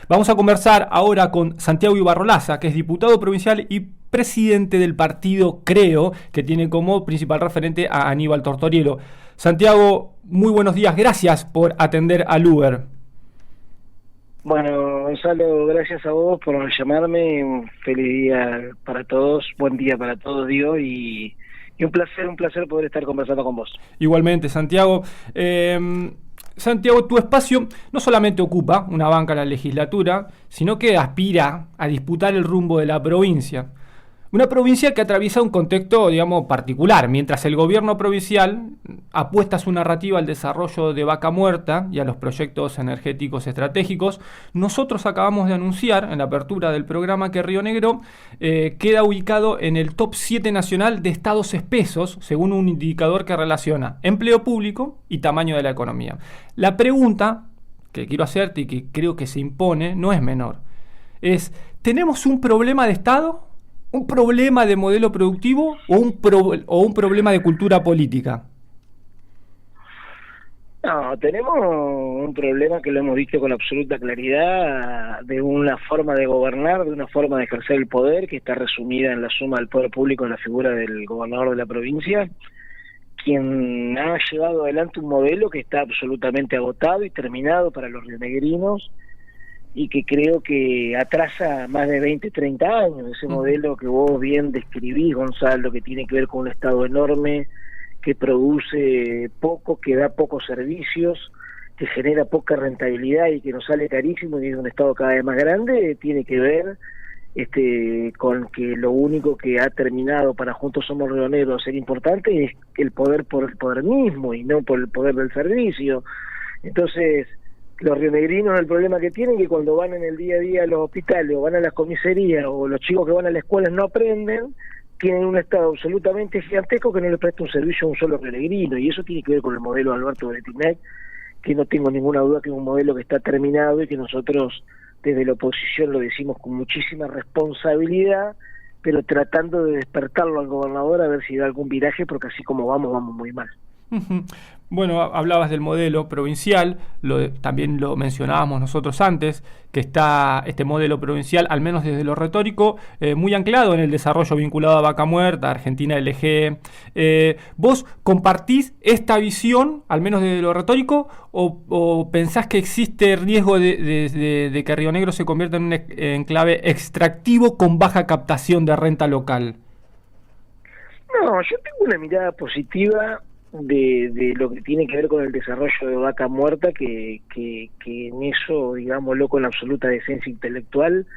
Vamos a conversar ahora con Santiago Ibarrolaza, que es diputado provincial y presidente del partido Creo, que tiene como principal referente a Aníbal Tortorielo. Santiago, muy buenos días, gracias por atender al Uber. Bueno, Gonzalo, gracias a vos por llamarme. Un feliz día para todos, buen día para todos, digo, y un placer poder estar conversando con vos. Igualmente, Santiago. Santiago, tu espacio no solamente ocupa una banca en la legislatura, sino que aspira a disputar el rumbo de la provincia. Una provincia que atraviesa un contexto, digamos, particular. Mientras el gobierno provincial apuesta a su narrativa al desarrollo de Vaca Muerta y a los proyectos energéticos estratégicos, nosotros acabamos de anunciar en la apertura del programa que Río Negro queda ubicado en el top 7 nacional de estados espesos, según un indicador que relaciona empleo público y tamaño de la economía. La pregunta que quiero hacerte y que creo que se impone no es menor. ¿Tenemos un problema de Estado? ¿Un problema de modelo productivo o un problema de cultura política? No, tenemos un problema que lo hemos visto con absoluta claridad, de una forma de gobernar, de una forma de ejercer el poder que está resumida en la suma del poder público en la figura del gobernador de la provincia, quien ha llevado adelante un modelo que está absolutamente agotado y terminado para los rionegrinos, y que creo que atrasa más de 20, 30 años, ese modelo que vos bien describís, Gonzalo, que tiene que ver con un Estado enorme, que produce poco, que da pocos servicios, que genera poca rentabilidad y que nos sale carísimo y es un Estado cada vez más grande, tiene que ver con que lo único que ha terminado para Juntos Somos Río Negro ser importante es el poder por el poder mismo y no por el poder del servicio. Entonces, los rionegrinos, el problema que tienen es que cuando van en el día a día a los hospitales o van a las comisarías o los chicos que van a la escuela no aprenden, tienen un Estado absolutamente gigantesco que no le presta un servicio a un solo rionegrino, y eso tiene que ver con el modelo de Alberto Bretignac, que no tengo ninguna duda que es un modelo que está terminado y que nosotros desde la oposición lo decimos con muchísima responsabilidad, pero tratando de despertarlo al gobernador a ver si da algún viraje, porque así como vamos muy mal. Bueno, hablabas del modelo provincial, también lo mencionábamos nosotros antes, que está este modelo provincial, al menos desde lo retórico, muy anclado en el desarrollo vinculado a Vaca Muerta, Argentina LG. ¿Vos compartís esta visión, al menos desde lo retórico, o pensás que existe riesgo de que Río Negro se convierta en un enclave extractivo con baja captación de renta local? No, yo tengo una mirada positiva de lo que tiene que ver con el desarrollo de Vaca Muerta, que en eso, digámoslo con absoluta decencia intelectual,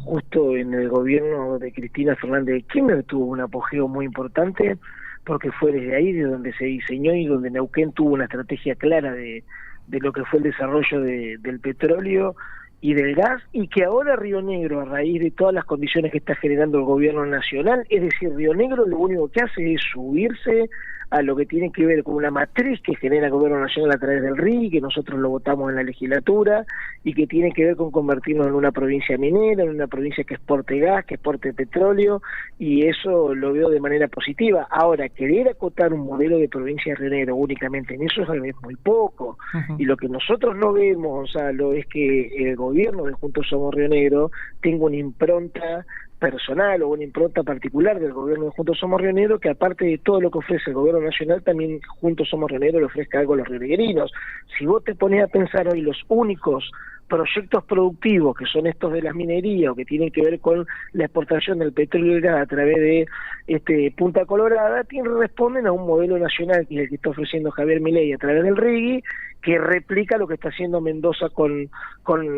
justo en el gobierno de Cristina Fernández de Kirchner tuvo un apogeo muy importante, porque fue desde ahí de donde se diseñó y donde Neuquén tuvo una estrategia clara de lo que fue el desarrollo del petróleo y del gas, y que ahora Río Negro, a raíz de todas las condiciones que está generando el gobierno nacional, es decir, Río Negro lo único que hace es subirse a lo que tiene que ver con una matriz que genera el gobierno nacional a través del RI, que nosotros lo votamos en la legislatura, y que tiene que ver con convertirnos en una provincia minera, en una provincia que exporte gas, que exporte petróleo, y eso lo veo de manera positiva. Ahora, querer acotar un modelo de provincia de Río Negro únicamente en eso es muy poco, y lo que nosotros no vemos, Gonzalo, es que el gobierno de Juntos Somos Río Negro tenga una impronta personal o una impronta particular del gobierno de Juntos Somos Río Negro, que aparte de todo lo que ofrece el gobierno nacional, también Juntos Somos Río Negro le ofrezca algo a los rionegrinos. Si vos te pones a pensar hoy, los únicos proyectos productivos que son estos de las minerías o que tienen que ver con la exportación del petróleo y el gas a través de Punta Colorada, responden a un modelo nacional que es el que está ofreciendo Javier Milei a través del RIGI, que replica lo que está haciendo Mendoza con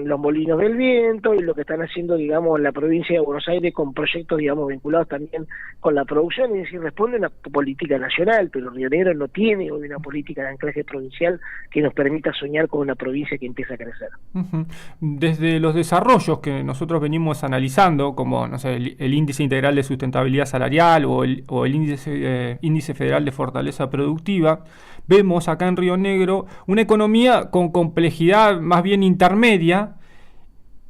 los molinos del viento y lo que están haciendo, digamos, en la provincia de Buenos Aires con proyectos, digamos, vinculados también con la producción, es decir, responden a política nacional, pero Río Negro no tiene hoy una política de anclaje provincial que nos permita soñar con una provincia que empieza a crecer. Desde los desarrollos que nosotros venimos analizando, como no sé, el índice integral de sustentabilidad salarial o el índice federal de fortaleza productiva, vemos acá en Río Negro una economía con complejidad más bien intermedia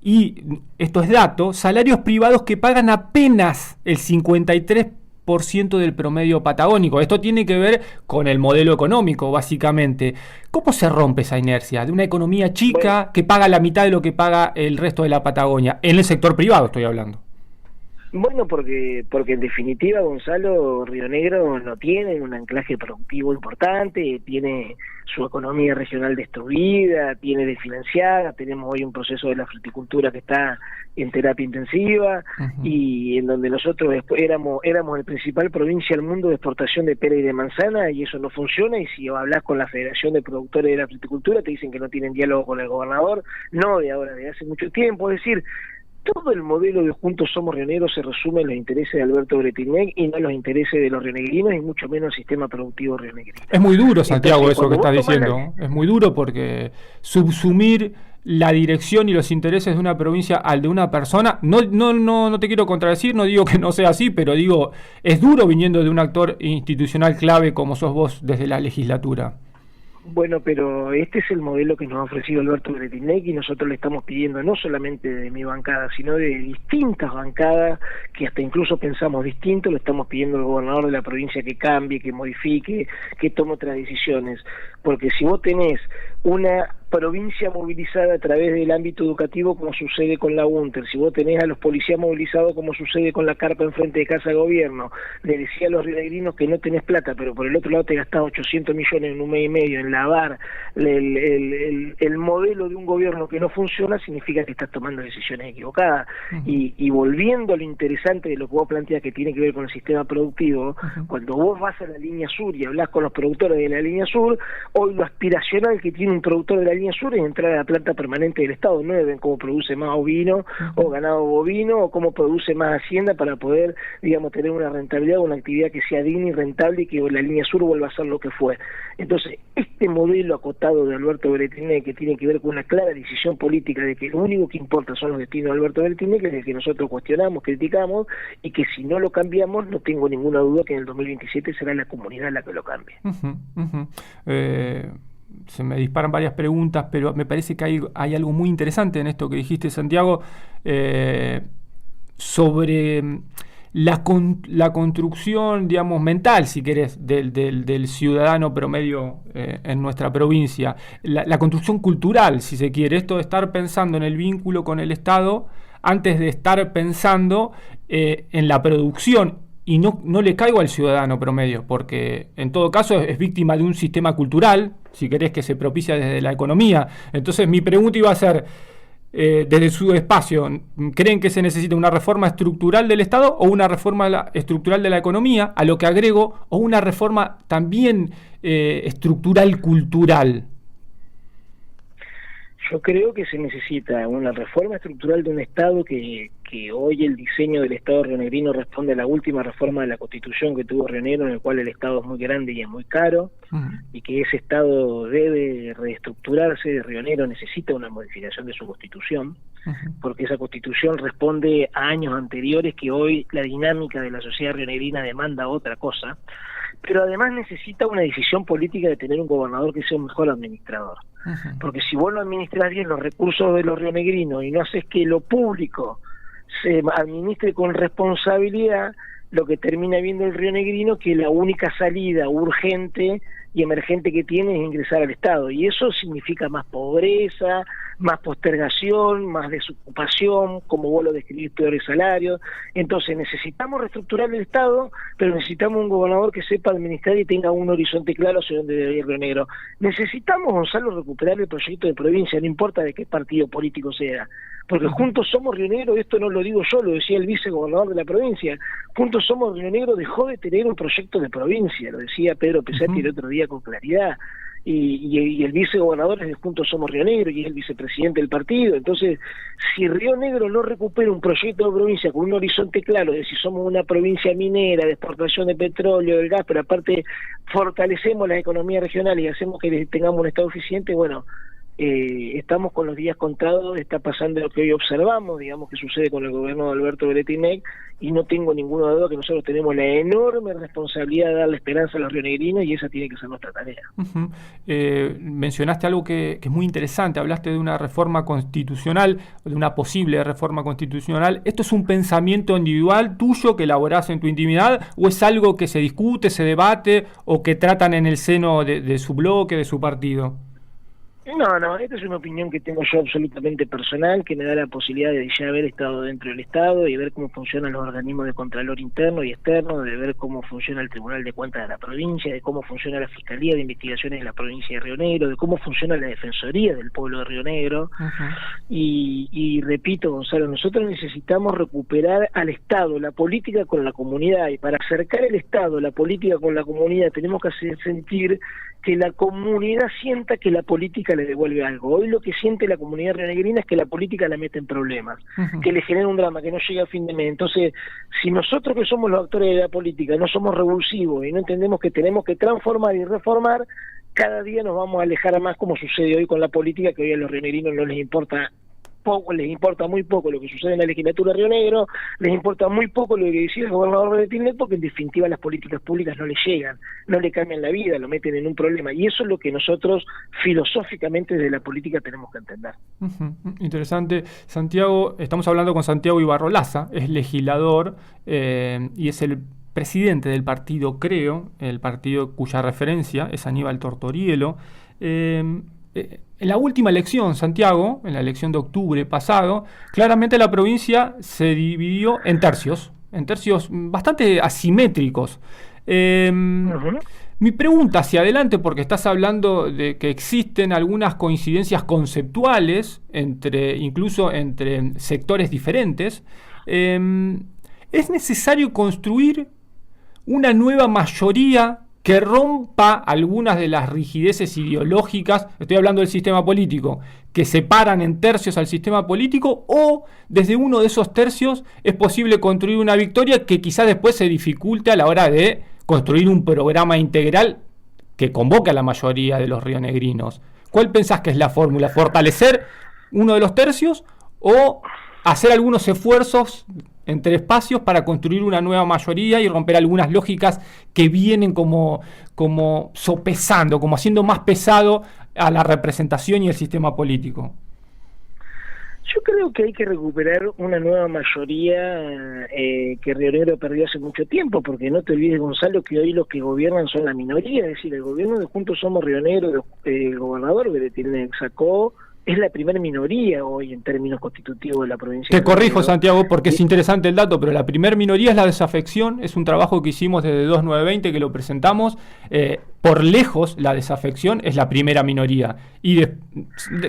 y, esto es dato, salarios privados que pagan apenas el 53% 10% del promedio patagónico. Esto tiene que ver con el modelo económico, básicamente. ¿Cómo se rompe esa inercia de una economía chica que paga la mitad de lo que paga el resto de la Patagonia? En el sector privado estoy hablando. Bueno, porque en definitiva, Gonzalo, Río Negro no tiene un anclaje productivo importante, tiene su economía regional destruida, tiene desfinanciada, tenemos hoy un proceso de la fruticultura que está en terapia intensiva, y en donde nosotros éramos la principal provincia del mundo de exportación de pera y de manzana, y eso no funciona. Y si hablas con la Federación de Productores de la Fruticultura, te dicen que no tienen diálogo con el gobernador, no de ahora, de hace mucho tiempo. Es decir, todo el modelo de Juntos Somos Rioneros se resume en los intereses de Alberto Bretilnec y no en los intereses de los rionegrinos, y mucho menos el sistema productivo rionegrino. Es muy duro, Santiago, entonces, eso que estás diciendo. Es muy duro porque subsumir la dirección y los intereses de una provincia al de una persona, no te quiero contradecir, no digo que no sea así, pero digo, es duro viniendo de un actor institucional clave como sos vos desde la legislatura. Bueno, pero este es el modelo que nos ha ofrecido Alberto Bretilnec, y nosotros le estamos pidiendo, no solamente de mi bancada, sino de distintas bancadas, que hasta incluso pensamos distinto, le estamos pidiendo al gobernador de la provincia que cambie, que modifique, que tome otras decisiones. Porque si vos tenés una provincia movilizada a través del ámbito educativo, como sucede con la UNTER, si vos tenés a los policías movilizados, como sucede con la carpa enfrente de Casa de Gobierno, le decía a los rionegrinos que no tenés plata, pero por el otro lado te gastás 800 millones en un mes y medio en lavar el modelo de un gobierno que no funciona, significa que estás tomando decisiones equivocadas. Y volviendo a lo interesante de lo que vos planteás, que tiene que ver con el sistema productivo, cuando vos vas a la línea sur y hablas con los productores de la línea sur, hoy lo aspiracional que tiene un productor de la línea sur es entrar a la planta permanente del Estado. No ven cómo produce más ovino o ganado bovino, o cómo produce más hacienda para poder, digamos, tener una rentabilidad, una actividad que sea digna y rentable, y que la línea sur vuelva a ser lo que fue. Entonces, este modelo acotado de Alberto Bretilnec, que tiene que ver con una clara decisión política de que lo único que importa son los destinos de Alberto Bretilnec, es el que nosotros cuestionamos, criticamos, y que si no lo cambiamos, no tengo ninguna duda que en el 2027 será la comunidad la que lo cambie. Se me disparan varias preguntas, pero me parece que hay algo muy interesante en esto que dijiste, Santiago, sobre la construcción, digamos, mental, si querés, del ciudadano promedio en nuestra provincia, la construcción cultural, si se quiere, esto de estar pensando en el vínculo con el Estado antes de estar pensando en la producción. Y no le caigo al ciudadano promedio, porque en todo caso es víctima de un sistema cultural, si querés, que se propicia desde la economía. Entonces mi pregunta iba a ser, desde su espacio, ¿creen que se necesita una reforma estructural del Estado o una reforma estructural de la economía? A lo que agrego, o una reforma también estructural cultural. Yo creo que se necesita una reforma estructural de un Estado que hoy el diseño del Estado rionegrino responde a la última reforma de la Constitución que tuvo Río Negro, en el cual el Estado es muy grande y es muy caro, y que ese Estado debe reestructurarse. Río Negro necesita una modificación de su Constitución, porque esa Constitución responde a años anteriores que hoy la dinámica de la sociedad rionegrina demanda otra cosa, pero además necesita una decisión política de tener un gobernador que sea un mejor administrador. Porque si vos no administras bien los recursos de los rionegrinos y no haces que lo público se administre con responsabilidad, lo que termina viendo el rionegrino que la única salida urgente y emergente que tiene es ingresar al Estado, y eso significa más pobreza, más postergación, más desocupación, como vos lo describís, peores salarios. Entonces necesitamos reestructurar el Estado, pero necesitamos un gobernador que sepa administrar y tenga un horizonte claro hacia dónde debe ir Río Negro. Necesitamos, Gonzalo, recuperar el proyecto de provincia, no importa de qué partido político sea, porque Juntos Somos Río Negro, esto no lo digo yo, lo decía el vicegobernador de la provincia, Juntos Somos Río Negro dejó de tener un proyecto de provincia, lo decía Pedro Pesati el otro día con claridad. Y el vicegobernador es de Juntos Somos Río Negro y es el vicepresidente del partido. Entonces, si Río Negro no recupera un proyecto de provincia con un horizonte claro de si somos una provincia minera, de exportación de petróleo, del gas, pero aparte fortalecemos la economía regional y hacemos que tengamos un Estado eficiente, bueno, estamos con los días contados, está pasando lo que hoy observamos, digamos que sucede con el gobierno de Alberto Bretinec, y no tengo ninguna duda que nosotros tenemos la enorme responsabilidad de darle esperanza a los rionegrinos, y esa tiene que ser nuestra tarea. Mencionaste algo que es muy interesante, hablaste de una reforma constitucional, de una posible reforma constitucional. ¿Esto es un pensamiento individual tuyo que elaborás en tu intimidad, o es algo que se discute, se debate, o que tratan en el seno de su bloque, de su partido? No, esta es una opinión que tengo yo absolutamente personal, que me da la posibilidad de ya haber estado dentro del Estado y ver cómo funcionan los organismos de contralor interno y externo, de ver cómo funciona el Tribunal de Cuentas de la provincia, de cómo funciona la Fiscalía de Investigaciones de la provincia de Río Negro, de cómo funciona la Defensoría del pueblo de Río Negro. Y repito, Gonzalo, nosotros necesitamos recuperar al Estado, la política con la comunidad, y para acercar el Estado, la política con la comunidad, tenemos que hacer sentir que la comunidad sienta que la política le devuelve algo. Hoy lo que siente la comunidad rionegrina es que la política la mete en problemas, que le genera un drama, que no llega a fin de mes. Entonces, si nosotros que somos los actores de la política no somos revulsivos y no entendemos que tenemos que transformar y reformar, cada día nos vamos a alejar más, como sucede hoy con la política, que hoy a los rionegrinos no les importa poco, les importa muy poco lo que sucede en la legislatura de Río Negro, les importa muy poco lo que decide el gobernador Bretinec, porque en definitiva las políticas públicas no les llegan, no le cambian la vida, lo meten en un problema, y eso es lo que nosotros filosóficamente desde la política tenemos que entender. Interesante. Santiago, estamos hablando con Santiago Ibarro Laza, es legislador y es el presidente del partido Creo, el partido cuya referencia es Aníbal Tortorielo. En la última elección, Santiago, en la elección de octubre pasado, claramente la provincia se dividió en tercios bastante asimétricos. Mi pregunta hacia adelante, porque estás hablando de que existen algunas coincidencias conceptuales incluso entre sectores diferentes, ¿es necesario construir una nueva mayoría que rompa algunas de las rigideces ideológicas, estoy hablando del sistema político, que separan en tercios al sistema político, o desde uno de esos tercios es posible construir una victoria que quizás después se dificulte a la hora de construir un programa integral que convoque a la mayoría de los rionegrinos? ¿Cuál pensás que es la fórmula? ¿Fortalecer uno de los tercios o hacer algunos esfuerzos entre espacios para construir una nueva mayoría y romper algunas lógicas que vienen como sopesando, como haciendo más pesado a la representación y el sistema político? Yo creo que hay que recuperar una nueva mayoría que Río Negro perdió hace mucho tiempo, porque no te olvides, Gonzalo, que hoy los que gobiernan son la minoría, es decir, el gobierno de Juntos Somos Río Negro, el gobernador Bretinec sacó, es la primera minoría hoy en términos constitutivos de la provincia. Te corrijo, Santiago, porque es interesante el dato, pero la primera minoría es la desafección, es un trabajo que hicimos desde 2920 que lo presentamos. Por lejos, la desafección es la primera minoría. Y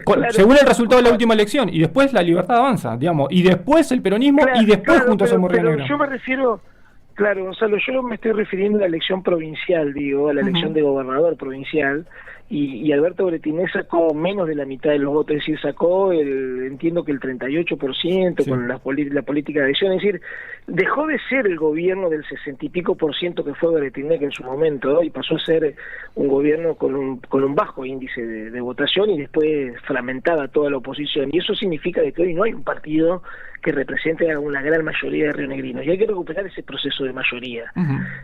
claro, según el resultado de la última elección, y después la Libertad Avanza, digamos, y después el peronismo, y después Juntos Somos Río Negro. Yo me refiero, claro, Gonzalo, yo me estoy refiriendo a la elección provincial, a la elección de gobernador provincial. Y Alberto Bretinec sacó menos de la mitad de los votos, es decir, sacó entiendo que el 38% con la política de adhesión, es decir, dejó de ser el gobierno del 60 y pico % que fue Bretinec en su momento, y pasó a ser un gobierno con un bajo índice de votación, y después fragmentada toda la oposición, y eso significa que hoy no hay un partido que represente a una gran mayoría de rionegrinos, y hay que recuperar ese proceso de mayoría,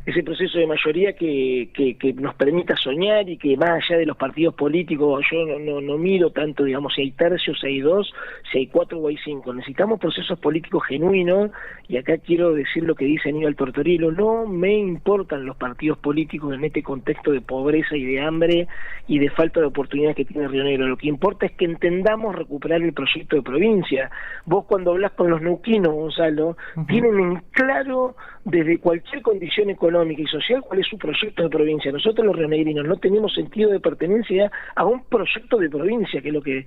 ese proceso de mayoría que nos permita soñar, y que más allá de los partidos políticos, yo no miro tanto, digamos, si hay tercios, si hay 2, si hay 4 o hay 5, necesitamos procesos políticos genuinos, y acá quiero decir lo que dice Aníbal Tortorielo, no me importan los partidos políticos en este contexto de pobreza y de hambre y de falta de oportunidades que tiene Río Negro, lo que importa es que entendamos recuperar el proyecto de provincia. Vos cuando hablas con los neuquinos, Gonzalo, tienen en claro desde cualquier condición económica y social cuál es su proyecto de provincia. Nosotros los rionegrinos no tenemos sentido de pertenencia a un proyecto de provincia, que es lo que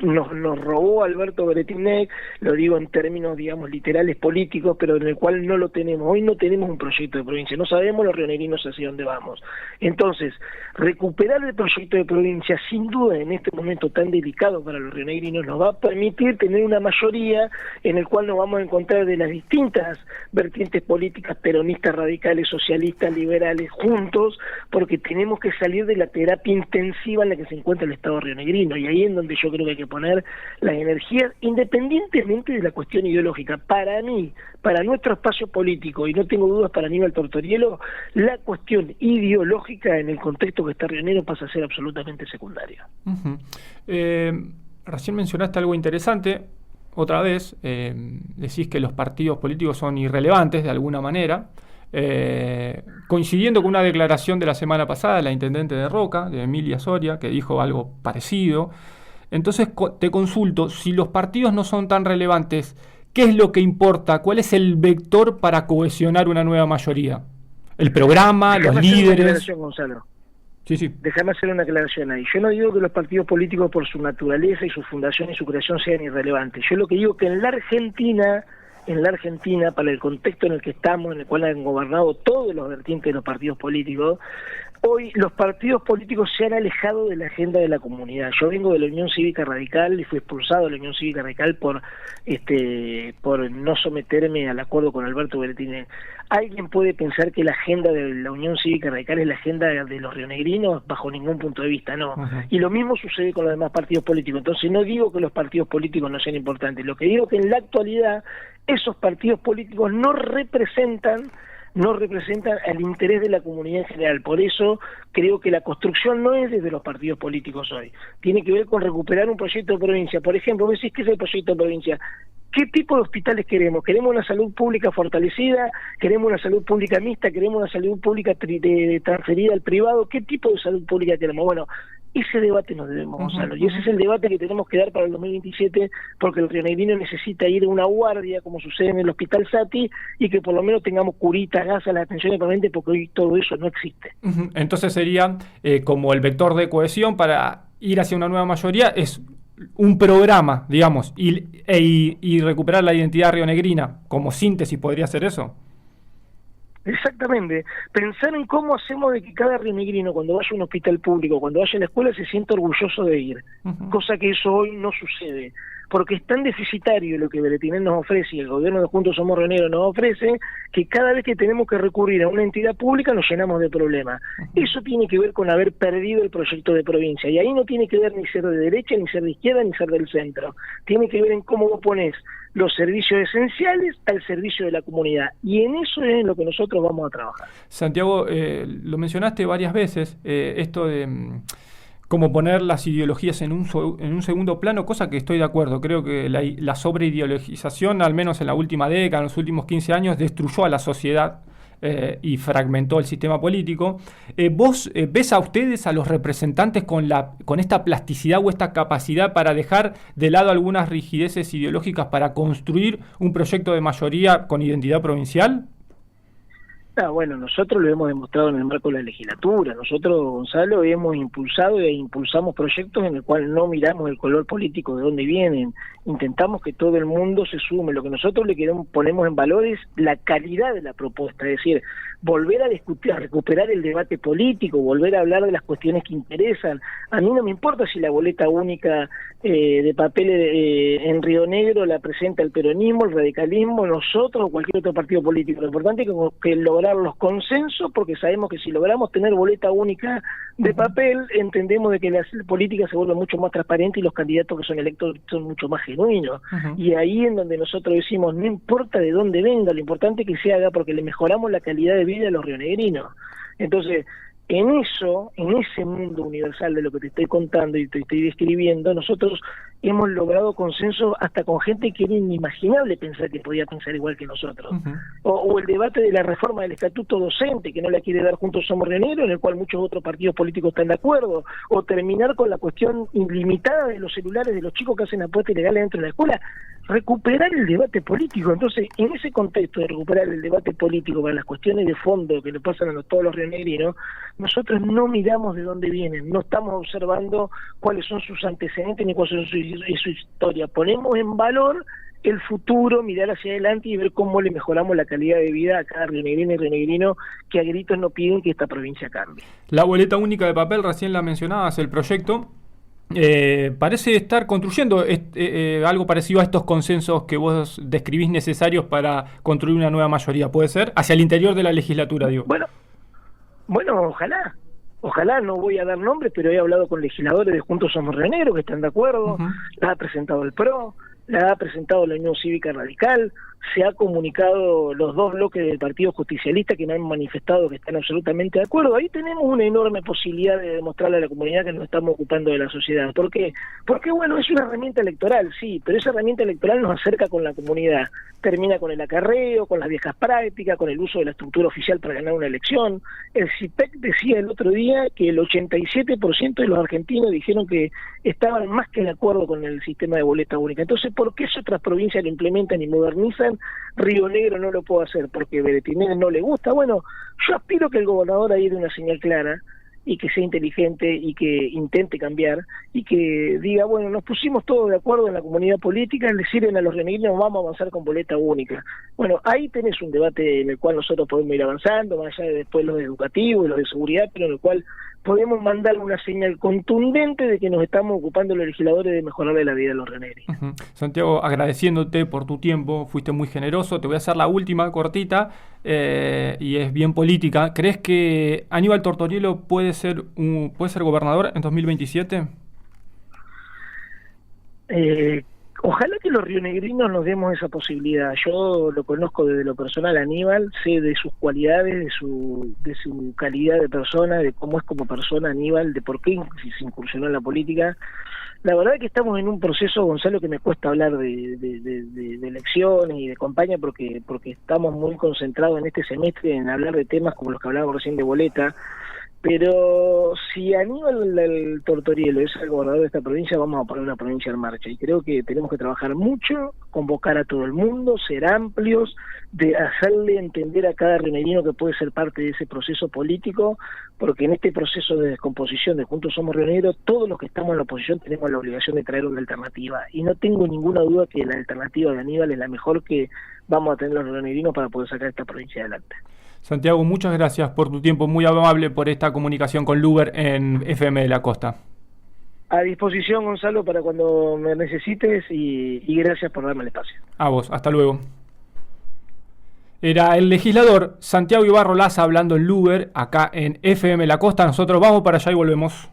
nos robó Alberto Bretinec, lo digo en términos, digamos, literales políticos, pero en el cual no lo tenemos. Hoy no tenemos un proyecto de provincia, no sabemos los rionegrinos hacia dónde vamos. Entonces, recuperar el proyecto de provincia, sin duda, en este momento tan delicado para los rionegrinos, nos va a permitir tener una mayoría en el cual nos vamos a encontrar de las distintas vertientes políticas, peronistas, radicales, socialistas, liberales, juntos, porque tenemos que salir de la terapia intensiva en la que se encuentra el Estado rionegrino, y ahí es donde yo creo que hay que poner las energías, independientemente de la cuestión ideológica. Para mí, para nuestro espacio político, y no tengo dudas para Aníbal Tortorielo, la cuestión ideológica en el contexto que está rionero pasa a ser absolutamente secundaria. Recién mencionaste algo interesante, otra vez, decís que los partidos políticos son irrelevantes de alguna manera, coincidiendo con una declaración de la semana pasada de la intendente de Roca, de Emilia Soria, que dijo algo parecido. Entonces te consulto, si los partidos no son tan relevantes, ¿qué es lo que importa? ¿Cuál es el vector para cohesionar una nueva mayoría? ¿El programa, los líderes? Gonzalo. Sí. Déjame hacer una aclaración ahí. Yo no digo que los partidos políticos por su naturaleza y su fundación y su creación sean irrelevantes. Yo lo que digo que en la Argentina, para el contexto en el que estamos, en el cual han gobernado todos los vertientes de los partidos políticos, hoy los partidos políticos se han alejado de la agenda de la comunidad. Yo vengo de la Unión Cívica Radical y fui expulsado de la Unión Cívica Radical por no someterme al acuerdo con Alberto Bretinec. ¿Alguien puede pensar que la agenda de la Unión Cívica Radical es la agenda de los rionegrinos? Bajo ningún punto de vista, no. Uh-huh. Y lo mismo sucede con los demás partidos políticos. Entonces no digo que los partidos políticos no sean importantes. Lo que digo es que en la actualidad esos partidos políticos no representan al interés de la comunidad en general. Por eso creo que la construcción no es desde los partidos políticos hoy. Tiene que ver con recuperar un proyecto de provincia. Por ejemplo, vos decís, ¿qué es el proyecto de provincia? ¿Qué tipo de hospitales queremos? ¿Queremos una salud pública fortalecida? ¿Queremos una salud pública mixta? ¿Queremos una salud pública transferida al privado? ¿Qué tipo de salud pública queremos? Bueno, ese debate nos debemos, Gonzalo, y ese es el debate que tenemos que dar para el 2027, porque el rionegrino necesita ir a una guardia, como sucede en el Hospital Sati, y que por lo menos tengamos curitas, gasas, las atenciones permanentes, porque hoy todo eso no existe. Entonces sería como el vector de cohesión para ir hacia una nueva mayoría, es un programa, digamos, y recuperar la identidad rionegrina, como síntesis, ¿podría ser eso? Exactamente, pensar en cómo hacemos de que cada rionegrino cuando vaya a un hospital público, cuando vaya a la escuela, se sienta orgulloso de ir, cosa que eso hoy no sucede, porque es tan deficitario lo que Bretinec nos ofrece y el gobierno de Juntos Somos Rioneros nos ofrece, que cada vez que tenemos que recurrir a una entidad pública nos llenamos de problemas. Eso tiene que ver con haber perdido el proyecto de provincia, y ahí no tiene que ver ni ser de derecha, ni ser de izquierda, ni ser del centro. Tiene que ver en cómo vos ponés los servicios esenciales al servicio de la comunidad, y en eso es en lo que nosotros vamos a trabajar. Santiago, lo mencionaste varias veces, esto de cómo poner las ideologías en un segundo plano, cosa que estoy de acuerdo. Creo que la sobreideologización, al menos en la última década, en los últimos 15 años, destruyó a la sociedad y fragmentó el sistema político. ¿Vos ves a ustedes, a los representantes, con esta plasticidad o esta capacidad para dejar de lado algunas rigideces ideológicas para construir un proyecto de mayoría con identidad provincial? Bueno, nosotros lo hemos demostrado en el marco de la legislatura. Nosotros, Gonzalo, hemos impulsado e impulsamos proyectos en el cual no miramos el color político de dónde vienen. Intentamos que todo el mundo se sume. Lo que nosotros le queremos ponemos en valor es la calidad de la propuesta, es decir, volver a discutir, a recuperar el debate político, volver a hablar de las cuestiones que interesan. A mí no me importa si la boleta única de papel en Río Negro la presenta el peronismo, el radicalismo, nosotros o cualquier otro partido político. Lo importante es que lograr los consensos, porque sabemos que si logramos tener boleta única de papel, entendemos de que la política se vuelve mucho más transparente y los candidatos que son electos son mucho más genuinos. Y ahí en donde nosotros decimos, no importa de dónde venga, lo importante es que se haga porque le mejoramos la calidad de vida a los rionegrinos. Entonces, en ese mundo universal de lo que te estoy contando y te estoy describiendo, nosotros hemos logrado consenso hasta con gente que era inimaginable pensar que podía pensar igual que nosotros. O el debate de la reforma del estatuto docente, que no la quiere dar Juntos Somos Rioneros, en el cual muchos otros partidos políticos están de acuerdo. O terminar con la cuestión ilimitada de los celulares de los chicos que hacen apuestas ilegales dentro de la escuela. Recuperar el debate político. Entonces, en ese contexto de recuperar el debate político para las cuestiones de fondo que le pasan a todos los rionegrinos, nosotros no miramos de dónde vienen, no estamos observando cuáles son sus antecedentes ni cuáles son sus su historia, ponemos en valor el futuro, mirar hacia adelante y ver cómo le mejoramos la calidad de vida a cada rionegrina y rionegrino que a gritos no piden que esta provincia cambie. La boleta única de papel, recién la mencionabas, el proyecto, parece estar construyendo algo parecido a estos consensos que vos describís necesarios para construir una nueva mayoría, ¿puede ser? Hacia el interior de la legislatura, digo. Bueno, ojalá, no voy a dar nombres, pero he hablado con legisladores de Juntos Somos Rioneros que están de acuerdo, la ha presentado el PRO, la ha presentado la Unión Cívica Radical, se ha comunicado los dos bloques del Partido Justicialista que me han manifestado que están absolutamente de acuerdo. Ahí tenemos una enorme posibilidad de demostrarle a la comunidad que nos estamos ocupando de la sociedad. ¿Por qué? Porque bueno, es una herramienta electoral, sí, pero esa herramienta electoral nos acerca con la comunidad. Termina con el acarreo, con las viejas prácticas, con el uso de la estructura oficial para ganar una elección. El CIPEC decía el otro día que el 87% de los argentinos dijeron que estaban más que de acuerdo con el sistema de boleta única. Entonces, ¿por qué si otras provincias lo implementan y modernizan? Río Negro no lo puedo hacer porque Beretinelli no le gusta. Bueno, yo aspiro que el gobernador ahí dé una señal clara y que sea inteligente y que intente cambiar y que diga, bueno, nos pusimos todos de acuerdo en la comunidad política, le sirven a los rionegrinos, vamos a avanzar con boleta única. Bueno, ahí tenés un debate en el cual nosotros podemos ir avanzando, más allá de después los educativos y los de seguridad, pero en el cual podemos mandar una señal contundente de que nos estamos ocupando los legisladores de mejorarle la vida a los rionegrinos. Santiago, agradeciéndote por tu tiempo, fuiste muy generoso. Te voy a hacer la última cortita y es bien política. ¿Crees que Aníbal Tortorielo puede ser gobernador en 2027? Ojalá que los rionegrinos nos demos esa posibilidad. Yo lo conozco desde lo personal, Aníbal, sé de sus cualidades, de su calidad de persona, de cómo es como persona Aníbal, de por qué se incursionó en la política. La verdad es que estamos en un proceso, Gonzalo, que me cuesta hablar de elecciones y de campaña porque estamos muy concentrados en este semestre en hablar de temas como los que hablábamos recién de boleta. Pero si Aníbal el Tortorielo es el gobernador de esta provincia, vamos a poner una provincia en marcha. Y creo que tenemos que trabajar mucho, convocar a todo el mundo, ser amplios, de hacerle entender a cada rionegrino que puede ser parte de ese proceso político, porque en este proceso de descomposición de Juntos Somos Rionegros, todos los que estamos en la oposición tenemos la obligación de traer una alternativa. Y no tengo ninguna duda que la alternativa de Aníbal es la mejor que vamos a tener los rionegrinos para poder sacar esta provincia adelante. Santiago, muchas gracias por tu tiempo, muy amable por esta comunicación con Luber en FM de la Costa. A disposición, Gonzalo, para cuando me necesites y gracias por darme el espacio. A vos, hasta luego. Era el legislador Santiago Ibarro Laza hablando en Luber, acá en FM La Costa. Nosotros vamos para allá y volvemos.